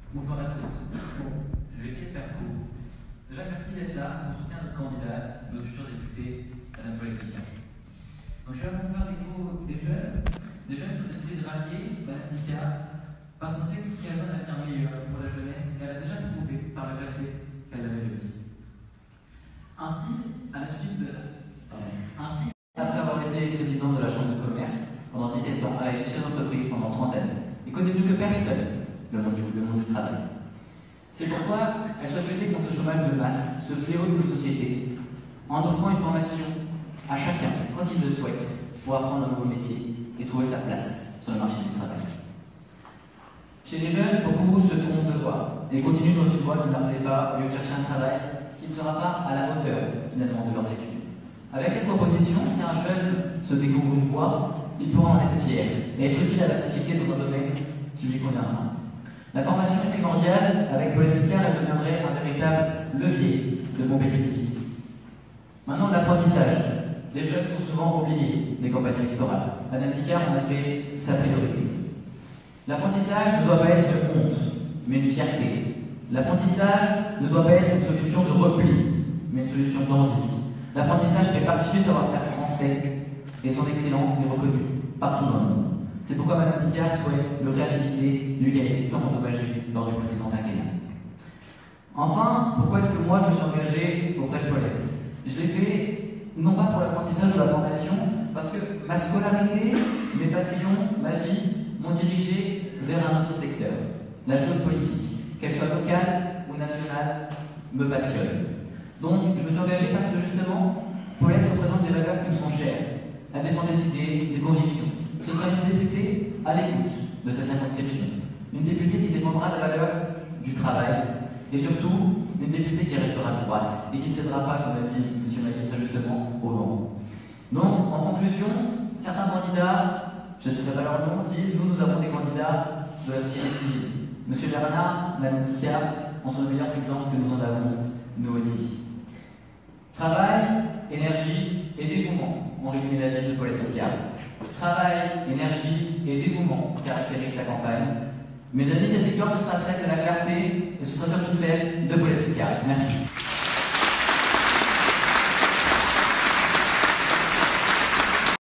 Bonsoir à tous. Bon, je vais essayer de faire court. Déjà, merci d'être là pour soutenir notre candidate, notre future députée, Madame Paulette Picard. Donc, je vais faire l'écho des jeunes qui ont décidé de rallier Madame Picard parce qu'on sait qu'elle donne un avenir meilleur pour la jeunesse et elle a déjà prouvé par le passé qu'elle l'avait réussi. Ainsi, après avoir été présidente de la Chambre de commerce pendant 17 ans, elle a été chef d'entreprise pendant 30 années et connaît mieux que personne le monde du travail. C'est pourquoi elle souhaite lutter contre ce chômage de masse, ce fléau de nos sociétés, en offrant une formation à chacun, quand il le souhaite, pour apprendre un nouveau métier et trouver sa place sur le marché du travail. Chez les jeunes, beaucoup se trompent de voie et continuent dans une voie qui ne leur plaît pas au lieu de chercher un travail qui ne sera pas à la hauteur, finalement, de leurs études. Avec cette proposition, si un jeune se découvre une voie, il pourra en être fier et être utile à la société dans un domaine qui lui conviendra. La formation est primordiale. Avec Paulette Picard, elle deviendrait un véritable levier de compétitivité. Maintenant, l'apprentissage. Les jeunes sont souvent oubliés des campagnes électorales. Madame Picard en a fait sa priorité. L'apprentissage ne doit pas être une honte, mais une fierté. L'apprentissage ne doit pas être une solution de repli, mais une solution d'envie. L'apprentissage fait partie du savoir-faire français et son excellence est reconnue partout dans le monde. C'est pourquoi Madame Picard souhaite le réhabiliter, lui qui a été tant endommagé lors du précédent quinquennat. Enfin, pourquoi est-ce que moi je me suis engagé auprès de Paulette? Je l'ai fait non pas pour l'apprentissage de la formation, parce que ma scolarité, mes passions, ma vie m'ont dirigé vers un autre secteur, la chose politique, qu'elle soit locale ou nationale, me passionne. Donc je me suis engagé parce que justement, Paulette représente des valeurs qui me sont chères. Elle défend des idées, des convictions. Ce sera une députée à l'écoute de sa circonscription. Une députée qui défendra la valeur du travail et surtout une députée qui restera droite et qui ne cédera pas, comme a dit M. Maillot très justement, au vent. Donc, en conclusion, certains candidats, je ne citerai pas leur nom, disent nous avons des candidats de la société civile. M. Bernard, Mme Picard en sont les meilleurs exemples que nous en avons, nous aussi. Travail, énergie et dévouement ont résumé la vie de Paulette Picard. Travail, énergie et dévouement caractérisent sa campagne. Mes amis, cette victoire, ce sera celle de la clarté et ce sera surtout celle de Paulette Picard. Merci.